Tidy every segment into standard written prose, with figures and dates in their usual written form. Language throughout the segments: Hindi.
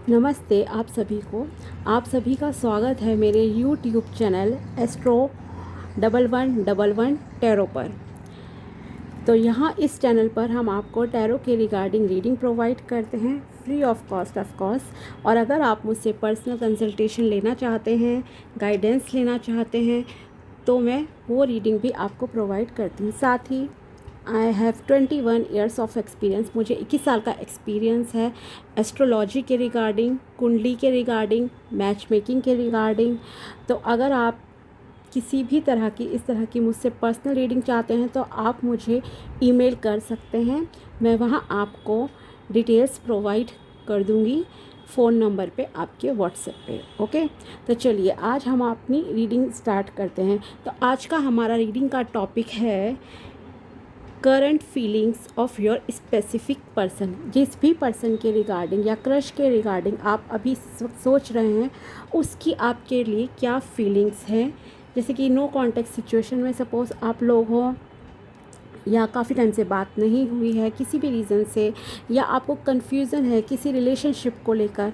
नमस्ते आप सभी का स्वागत है मेरे यूट्यूब चैनल एस्ट्रो 1111 टैरो पर। तो यहाँ इस चैनल पर हम आपको टैरो के रिगार्डिंग रीडिंग प्रोवाइड करते हैं free of cost of course. और अगर आप मुझसे पर्सनल कंसल्टेशन लेना चाहते हैं, गाइडेंस लेना चाहते हैं, तो मैं वो रीडिंग भी आपको प्रोवाइड करती हूँ। साथ ही I have 21 years of experience, मुझे 21 साल का एक्सपीरियंस है एस्ट्रोलॉजी के रिगार्डिंग, कुंडली के रिगार्डिंग, मैच मेकिंग के रिगार्डिंग। तो अगर आप किसी भी तरह की इस तरह की मुझसे पर्सनल रीडिंग चाहते हैं तो आप मुझे ईमेल कर सकते हैं। मैं वहाँ आपको डिटेल्स प्रोवाइड कर दूँगी फ़ोन नंबर पे आपके व्हाट्सएप पे। ओके, तो चलिए आज हम अपनी रीडिंग स्टार्ट करते हैं। तो आज का हमारा रीडिंग का टॉपिक है current feelings of your specific person. जिस भी पर्सन के रिगार्डिंग या क्रश के रिगार्डिंग आप अभी सोच रहे हैं, उसकी आपके लिए क्या फीलिंग्स हैं। जैसे कि नो कॉन्टेक्ट सिचुएशन में सपोज़ आप लोग हो, या काफ़ी टाइम से बात नहीं हुई है किसी भी रीज़न से, या आपको कन्फ्यूज़न है किसी रिलेशनशिप को लेकर,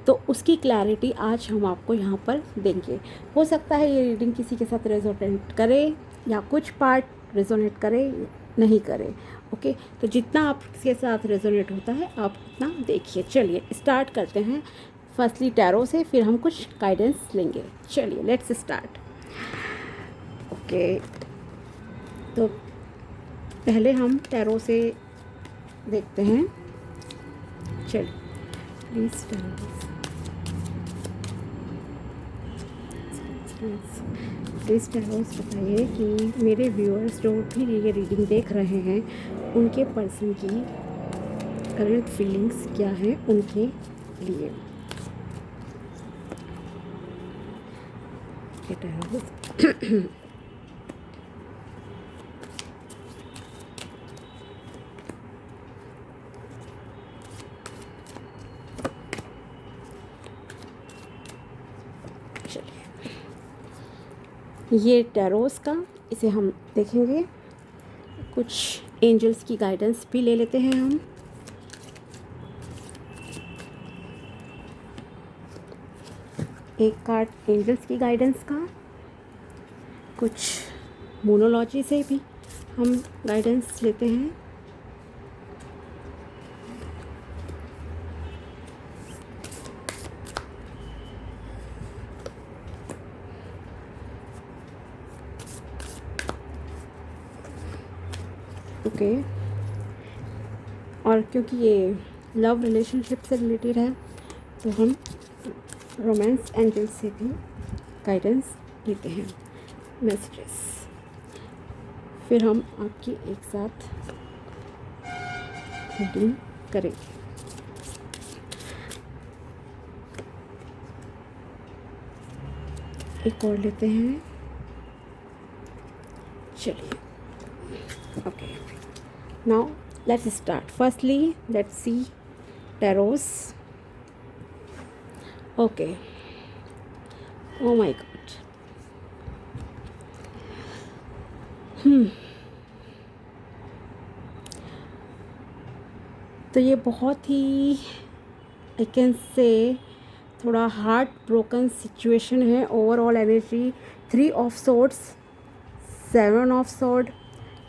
तो उसकी क्लैरिटी आज हम आपको यहाँ पर देंगे। हो सकता है ये रीडिंग किसी के साथ रेजोनेट करे या कुछ पार्ट रेजोनेट करे, नहीं करे। ओके, तो जितना आपके साथ रेजोनेट होता है आप उतना देखिए। चलिए स्टार्ट करते हैं फर्स्टली टैरो से, फिर हम कुछ गाइडेंस लेंगे। चलिए लेट्स स्टार्ट। ओके, तो पहले हम टैरो से देखते हैं। चलिए प्लीज़ टैरोस बताइए कि मेरे व्यूअर्स जो भी ये रीडिंग देख रहे हैं उनके पर्सन की करंट फीलिंग्स क्या है उनके लिए। टैरोस ये टैरोस का, इसे हम देखेंगे। कुछ एंजल्स की गाइडेंस भी ले लेते हैं हम। एक कार्ड एंजल्स की गाइडेंस का, कुछ मोनोलॉजी से भी हम गाइडेंस लेते हैं। ओके, और क्योंकि ये लव रिलेशनशिप से रिलेटेड है तो हम रोमांस एंजल से भी गाइडेंस लेते हैं, मैसेजेस। फिर हम आपकी एक साथ रीडिंग करेंगे। एक और लेते हैं। चलिए okay, now let's start. Firstly let's see tarots. Okay, oh my god. तो ये बहुत ही आई कैन से थोड़ा हार्ट ब्रोकन सिचुएशन है। Overall energy 3 of swords, 7 of sword,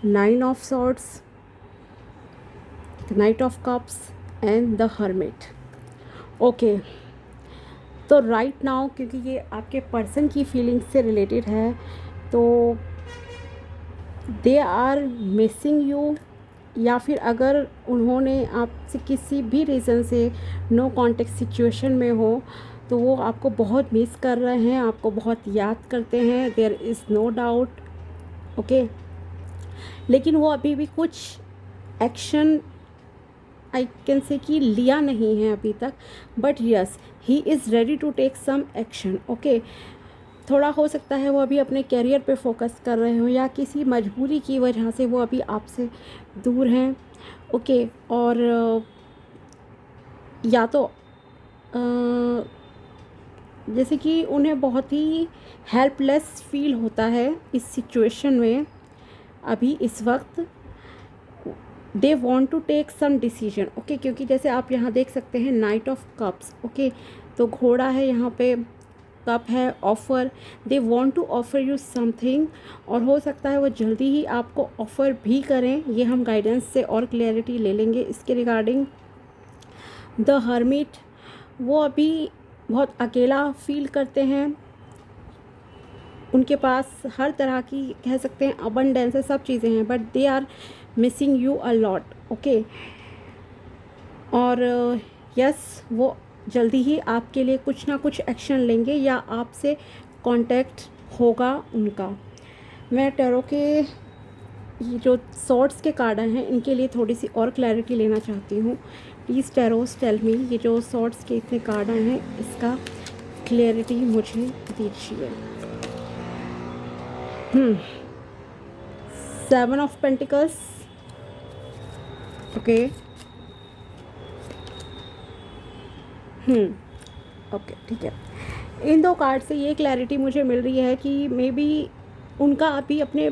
9 of swords, the knight of cups and the hermit. Okay, तो राइट नाउ क्योंकि ये आपके पर्सन की फीलिंग्स से रिलेटेड है, तो दे आर मिसिंग यू, या फिर अगर उन्होंने आपसे किसी भी रीज़न से नो कॉन्टेक्ट सिचुएशन में हो तो वो आपको बहुत मिस कर रहे हैं, आपको बहुत याद करते हैं, there is no doubt. Okay, लेकिन वो अभी भी कुछ एक्शन आई कैन से कि लिया नहीं है अभी तक, but yes he is ready to take some action. Okay, थोड़ा हो सकता है वो अभी अपने कैरियर पे फोकस कर रहे हो, या किसी मजबूरी की वजह से वो अभी आपसे दूर हैं। ओके, और या तो जैसे कि उन्हें बहुत ही हेल्पलेस फील होता है इस सिचुएशन में अभी इस वक्त, they want to take some decision, okay, क्योंकि जैसे आप यहाँ देख सकते हैं नाइट ऑफ कप्स, ओके, तो घोड़ा है यहाँ पे, कप है, offer, they want to offer you something, और हो सकता है वो जल्दी ही आपको ऑफ़र भी करें। ये हम गाइडेंस से और क्लैरिटी ले लेंगे इसके रिगार्डिंग। द हर्मिट, वो अभी बहुत अकेला फील करते हैं, उनके पास हर तरह की कह सकते हैं अबंडेंस है, सब चीज़ें हैं, but they are missing you a lot, okay. और यस वो जल्दी ही आपके लिए कुछ ना कुछ एक्शन लेंगे या आपसे कांटेक्ट होगा उनका। मैं टैरो के ये जो सॉर्ड्स के कार्ड हैं इनके लिए थोड़ी सी और क्लैरिटी लेना चाहती हूँ। प्लीज़ टैरोस टेल मी, ये जो सॉर्ड्स के इतने कार्ड हैं इसका क्लैरिटी मुझे दीजिए। 7 ऑफ पेंटिकल्स, ओके, ओके, ठीक है। इन दो कार्ड से ये क्लैरिटी मुझे मिल रही है कि मे बी उनका अभी अपने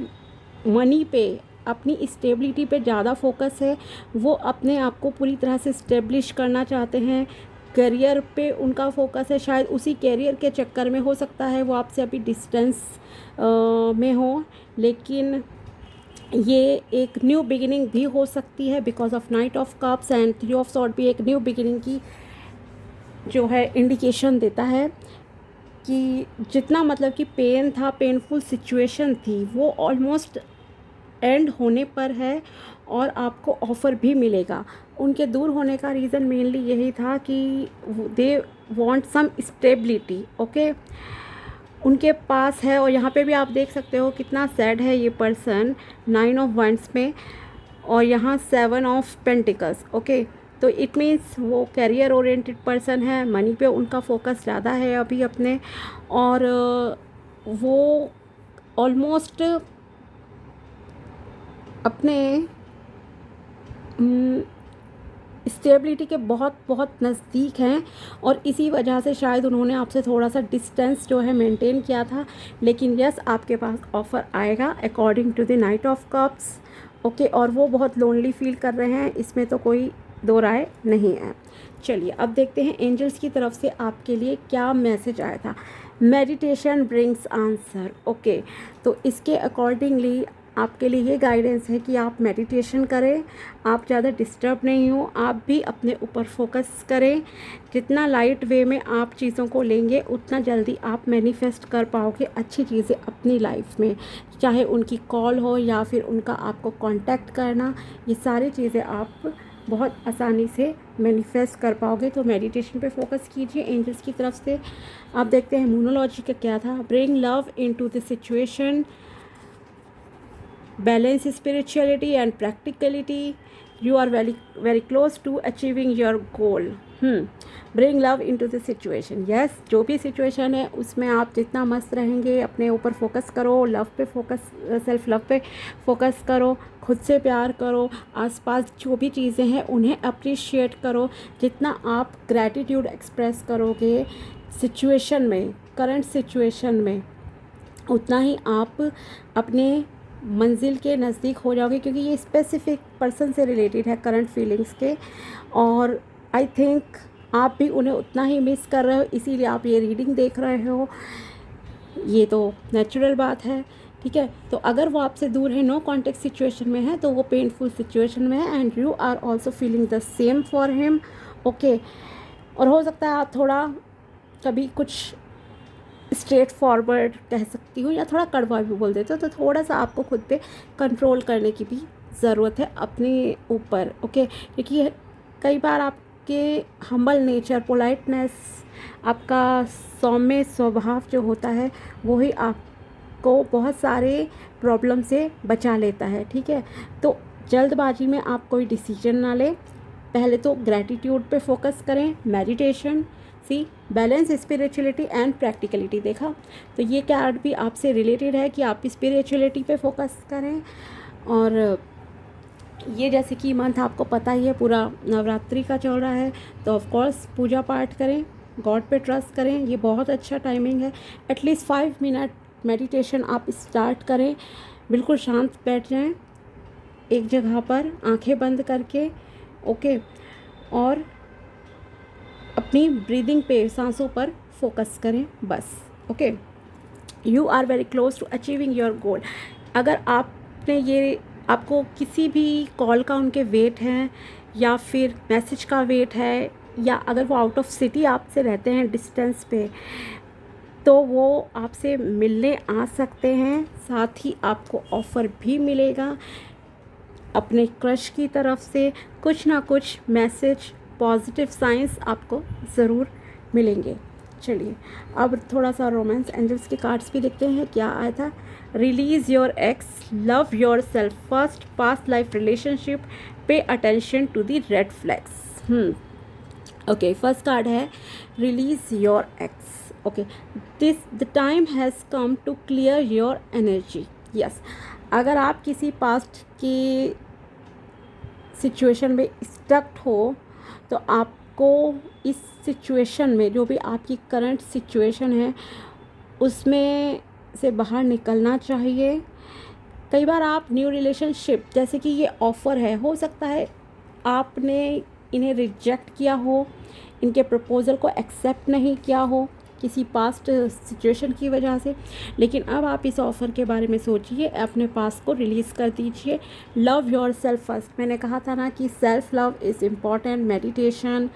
मनी पे, अपनी स्टेबिलिटी पे ज़्यादा फोकस है, वो अपने आप को पूरी तरह से स्टेब्लिश करना चाहते हैं। करियर पे उनका फोकस है, शायद उसी करियर के चक्कर में हो सकता है वो आपसे अभी डिस्टेंस में हो, लेकिन ये एक न्यू बिगिनिंग भी हो सकती है because of night of cups and 3 of sword भी एक न्यू बिगिनिंग की जो है इंडिकेशन देता है कि जितना मतलब कि पेन था, पेनफुल सिचुएशन थी, वो ऑलमोस्ट एंड होने पर है और आपको ऑफ़र भी मिलेगा। उनके दूर होने का रीज़न मेनली यही था कि they want some stability, okay, उनके पास है। और यहाँ पे भी आप देख सकते हो कितना सैड है ये पर्सन 9 ऑफ वंड्स में, और यहाँ 7 ऑफ पेंटिकल्स, ओके। तो इट मीन्स वो कैरियर ओरिएंटेड पर्सन है, मनी पे उनका फोकस ज़्यादा है अभी अपने, और वो ऑलमोस्ट अपने स्टेबिलिटी के बहुत बहुत नज़दीक हैं, और इसी वजह से शायद उन्होंने आपसे थोड़ा सा डिस्टेंस जो है मेंटेन किया था। लेकिन यस आपके पास ऑफ़र आएगा according to the knight of cups, okay. और वो बहुत लोनली फील कर रहे हैं, इसमें तो कोई दो राय नहीं है। चलिए अब देखते हैं एंजल्स की तरफ से आपके लिए क्या मैसेज आया था। Meditation brings answer, okay. तो इसके अकॉर्डिंगली आपके लिए ये गाइडेंस है कि आप मेडिटेशन करें, आप ज़्यादा डिस्टर्ब नहीं हो, आप भी अपने ऊपर फोकस करें। जितना लाइट वे में आप चीज़ों को लेंगे उतना जल्दी आप मैनिफेस्ट कर पाओगे अच्छी चीज़ें अपनी लाइफ में, चाहे उनकी कॉल हो या फिर उनका आपको कांटेक्ट करना, ये सारी चीज़ें आप बहुत आसानी से मैनिफेस्ट कर पाओगे। तो मेडिटेशन पे फोकस कीजिए एंजल्स की तरफ से। आप देखते हैं मोनोलॉजी का क्या था। Bring love into the situation, balance spirituality and practicality, you are very close to achieving your goal. Bring love into the situation, yes, जो भी सिचुएशन है उसमें आप जितना मस्त रहेंगे, अपने ऊपर फोकस करो, लव पे फोकस, सेल्फ लव पे फोकस करो, खुद से प्यार करो, आसपास जो भी चीज़ें हैं उन्हें अप्रिशिएट करो। जितना आप ग्रैटिट्यूड एक्सप्रेस करोगे सिचुएशन में, करंट सिचुएशन में, उतना ही आप अपने मंजिल के नज़दीक हो जाओगे, क्योंकि ये स्पेसिफिक पर्सन से रिलेटेड है करंट फीलिंग्स के, और आई थिंक आप भी उन्हें उतना ही मिस कर रहे हो, इसीलिए आप ये रीडिंग देख रहे हो। ये तो नेचुरल बात है, ठीक है। तो अगर वो आपसे दूर है, नो कॉन्टेक्ट सिचुएशन में है, तो वो पेनफुल सिचुएशन में है and you are also feeling the same for him, okay. और हो सकता है आप थोड़ा कभी कुछ स्ट्रेट फॉरवर्ड कह सकती हूँ या थोड़ा कड़वा भी बोल देते हो, तो थोड़ा सा आपको खुद पे कंट्रोल करने की भी ज़रूरत है अपने ऊपर, ओके। क्योंकि कई बार आपके हम्बल नेचर, पोलाइटनेस, आपका सौम्य स्वभाव जो होता है वो ही आपको बहुत सारे प्रॉब्लम से बचा लेता है, ठीक है। तो जल्दबाजी में आप कोई डिसीजन ना लें, पहले तो ग्रैटिट्यूड पे फोकस करें, meditation, see balance spirituality and practicality देखा। तो ये कार्ड भी आपसे रिलेटेड है कि आप स्पिरिचुअलिटी पे फोकस करें। और ये जैसे कि मंथ आपको पता ही है पूरा नवरात्रि का चल रहा है, तो ऑफ कोर्स पूजा पाठ करें, गॉड पे ट्रस्ट करें, ये बहुत अच्छा टाइमिंग है। एटलीस्ट 5 मिनट मेडिटेशन आप स्टार्ट करें, बिल्कुल शांत बैठ जाएं, एक जगह पर आंखें बंद करके, ओके, और अपनी ब्रीदिंग पे, सांसों पर फोकस करें बस, okay. You are very close to achieving your goal. अगर आपने ये, आपको किसी भी कॉल का उनके वेट है या फिर मैसेज का वेट है, या अगर वो आउट ऑफ सिटी आपसे रहते हैं डिस्टेंस पे, तो वो आपसे मिलने आ सकते हैं। साथ ही आपको ऑफ़र भी मिलेगा अपने क्रश की तरफ से। कुछ ना कुछ मैसेज, पॉजिटिव साइंस आपको ज़रूर मिलेंगे। चलिए अब थोड़ा सा रोमांस एंजल्स के कार्ड्स भी देखते हैं क्या आया था। Release your ex, love yourself first, past life relationship, pay attention to the red flags. Okay, first card है release your ex. Okay, the time has come to clear your energy. Yes, अगर आप किसी पास्ट की सिचुएशन में स्टक हो तो आपको इस सिचुएशन में, जो भी आपकी करंट सिचुएशन है, उसमें से बाहर निकलना चाहिए। कई बार आप न्यू रिलेशनशिप, जैसे कि ये ऑफ़र है, हो सकता है आपने इन्हें रिजेक्ट किया हो, इनके प्रपोज़ल को एक्सेप्ट नहीं किया हो किसी पास्ट सिचुएशन की वजह से, लेकिन अब आप इस ऑफ़र के बारे में सोचिए, अपने पास्ट को रिलीज़ कर दीजिए। Love yourself first. मैंने कहा था ना कि self love is important. Meditation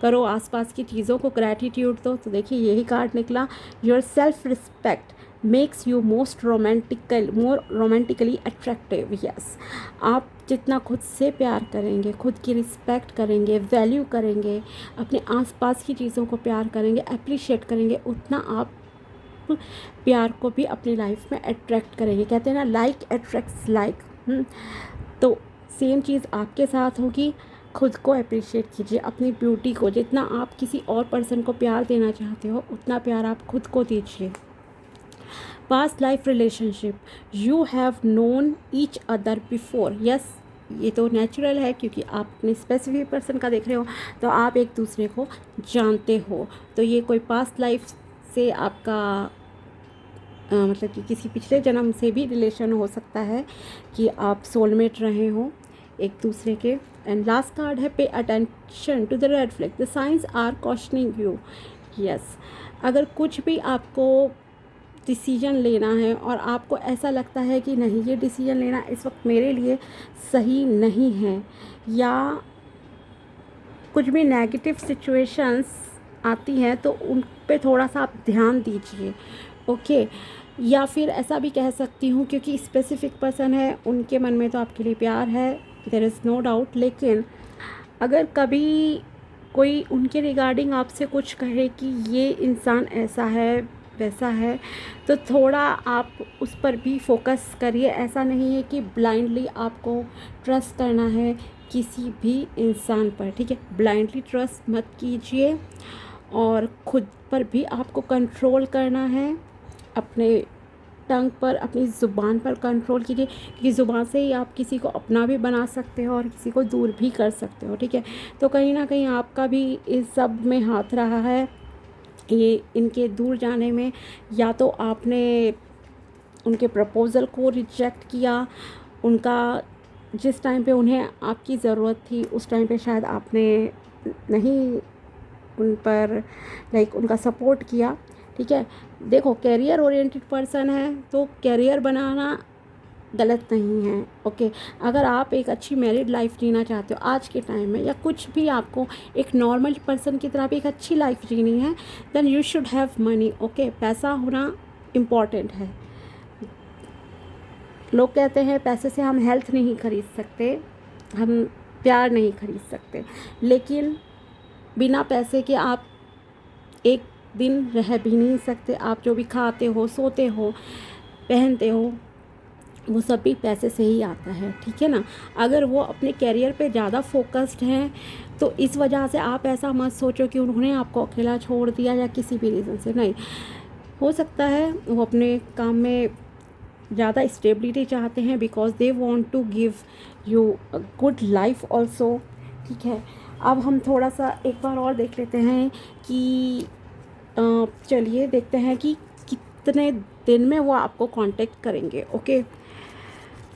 करो, आसपास की चीज़ों को ग्रैटिट्यूड दो। तो देखिए यही कार्ड निकला, your self respect makes you more romantically attractive. Yes, आप जितना खुद से प्यार करेंगे, खुद की रिस्पेक्ट करेंगे, वैल्यू करेंगे, अपने आसपास की चीज़ों को प्यार करेंगे, अप्रिशिएट करेंगे, उतना आप प्यार को भी अपनी लाइफ में अट्रैक्ट करेंगे। कहते हैं ना, लाइक अट्रैक्ट्स लाइक। तो सेम चीज़ आपके साथ होगी। खुद को अप्रिशिएट कीजिए, अपनी ब्यूटी को। जितना आप किसी और पर्सन को प्यार देना चाहते हो, उतना प्यार आप खुद को दीजिए। Past life relationship, you have known each other before. Yes, ये तो नेचुरल है क्योंकि आप अपने स्पेसिफिक पर्सन का देख रहे हो, तो आप एक दूसरे को जानते हो। तो ये कोई पास्ट लाइफ से आपका मतलब कि किसी पिछले जन्म से भी रिलेशन हो सकता है कि आप सोलमेट रहे हो एक दूसरे के। एंड लास्ट कार्ड है pay attention to the red flag, the signs are cautioning you. Yes, अगर कुछ भी आपको डिसीजन लेना है और आपको ऐसा लगता है कि नहीं, ये डिसीजन लेना इस वक्त मेरे लिए सही नहीं है, या कुछ भी नेगेटिव सिचुएशंस आती हैं, तो उन पे थोड़ा सा आप ध्यान दीजिए, ओके। या फिर ऐसा भी कह सकती हूँ, क्योंकि स्पेसिफिक पर्सन है, उनके मन में तो आपके लिए प्यार है, देयर इज़ नो डाउट। लेकिन अगर कभी कोई उनके रिगार्डिंग आपसे कुछ कहे कि ये इंसान ऐसा है, वैसा है, तो थोड़ा आप उस पर भी फोकस करिए। ऐसा नहीं है कि ब्लाइंडली आपको ट्रस्ट करना है किसी भी इंसान पर, ठीक है। ब्लाइंडली ट्रस्ट मत कीजिए, और ख़ुद पर भी आपको कंट्रोल करना है। अपने टंग पर, अपनी ज़ुबान पर कंट्रोल कीजिए, क्योंकि ज़ुबान से ही आप किसी को अपना भी बना सकते हो और किसी को दूर भी कर सकते हो, ठीक है। तो कहीं ना कहीं आपका भी इस सब में हाथ रहा है, ये इनके दूर जाने में। या तो आपने उनके प्रपोज़ल को रिजेक्ट किया, उनका जिस टाइम पे उन्हें आपकी ज़रूरत थी उस टाइम पे शायद आपने नहीं उन पर उनका सपोर्ट किया, ठीक है। देखो, कैरियर ओरिएंटेड पर्सन है तो कैरियर बनाना गलत नहीं है, ओके। अगर आप एक अच्छी मैरिड लाइफ जीना चाहते हो आज के टाइम में, या कुछ भी आपको एक नॉर्मल पर्सन की तरह भी एक अच्छी लाइफ जीनी है, then you should have money, okay. पैसा होना इम्पॉर्टेंट है। लोग कहते हैं पैसे से हम हेल्थ नहीं खरीद सकते, हम प्यार नहीं खरीद सकते, लेकिन बिना पैसे के आप एक दिन रह भी नहीं सकते। आप जो भी खाते हो, सोते हो, पहनते हो, वो सब भी पैसे से ही आता है, ठीक है ना। अगर वो अपने कैरियर पे ज़्यादा फोकस्ड हैं तो इस वजह से आप ऐसा मत सोचो कि उन्होंने आपको अकेला छोड़ दिया या किसी भी रीज़न से। नहीं, हो सकता है वो अपने काम में ज़्यादा स्टेबिलिटी चाहते हैं, because they want to give you a good life also, ठीक है। अब हम थोड़ा सा एक बार और देख लेते हैं कि चलिए देखते हैं कि कितने दिन में वो आपको कांटेक्ट करेंगे, ओके।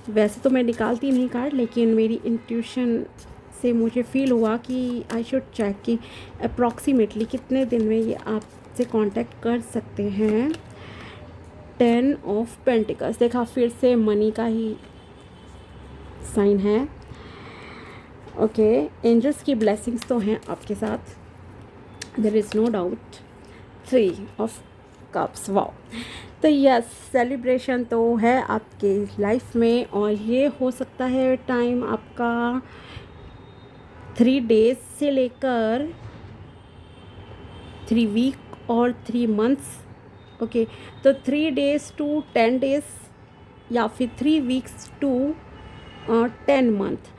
वैसे तो मैं निकालती नहीं कार्ड, लेकिन मेरी इंट्यूशन से मुझे फ़ील हुआ कि आई शुड चेक कि अप्रॉक्सीमेटली कितने दिन में ये आपसे कांटेक्ट कर सकते हैं। 10 ऑफ पेंटिकल्स, देखा फिर से मनी का ही साइन है। ओके, एंजल्स की ब्लेसिंग्स तो हैं आपके साथ, there is no doubt. 3 of cups, wow. तो यस, सेलिब्रेशन तो है आपके लाइफ में, और ये हो सकता है टाइम आपका 3 डेज से लेकर 3 वीक और 3 मंथ्स। ओके, तो 3 डेज टू 10 डेज या फिर 3 वीक्स टू 10 मंथ।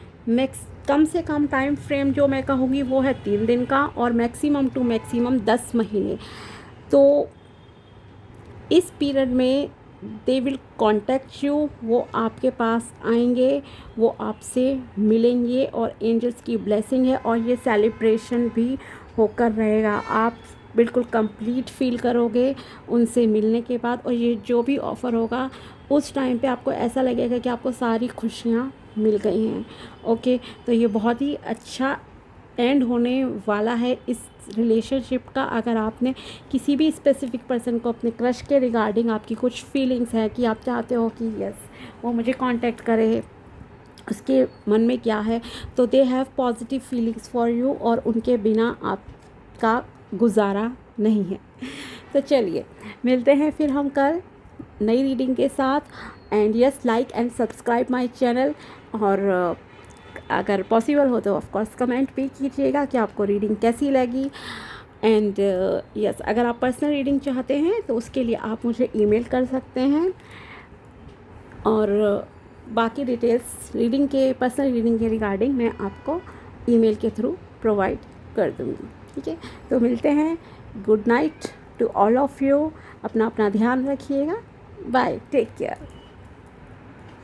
कम से कम टाइम फ्रेम जो मैं कहूँगी वो है 3 दिन का, और मैक्सिमम टू मैक्सिमम 10 महीने। तो इस पीरियड में दे विल कॉन्टेक्ट यू, वो आपके पास आएंगे, वो आपसे मिलेंगे, और एंजल्स की ब्लेसिंग है, और ये सेलिब्रेशन भी होकर रहेगा। आप बिल्कुल कंप्लीट फील करोगे उनसे मिलने के बाद, और ये जो भी ऑफ़र होगा उस टाइम पे आपको ऐसा लगेगा कि आपको सारी खुशियाँ मिल गई हैं। ओके, तो ये बहुत ही अच्छा एंड होने वाला है इस रिलेशनशिप का। अगर आपने किसी भी स्पेसिफिक पर्सन को अपने क्रश के रिगार्डिंग आपकी कुछ फीलिंग्स है कि आप चाहते हो कि यस वो मुझे कांटेक्ट करे, उसके मन में क्या है, तो they have positive feelings for you, और उनके बिना आपका गुजारा नहीं है। तो चलिए मिलते हैं फिर हम कल नई रीडिंग के साथ। And yes, like and subscribe my channel, और अगर पॉसिबल हो तो ऑफ कोर्स कमेंट भी कीजिएगा कि आपको रीडिंग कैसी लगी। एंड यस, अगर आप पर्सनल रीडिंग चाहते हैं तो उसके लिए आप मुझे ईमेल कर सकते हैं, और बाकी डिटेल्स रीडिंग के, पर्सनल रीडिंग के रिगार्डिंग मैं आपको ईमेल के थ्रू प्रोवाइड कर दूँगी। ठीक है, तो मिलते हैं। Good night to all of you. अपना ध्यान रखिएगा। Bye, take care.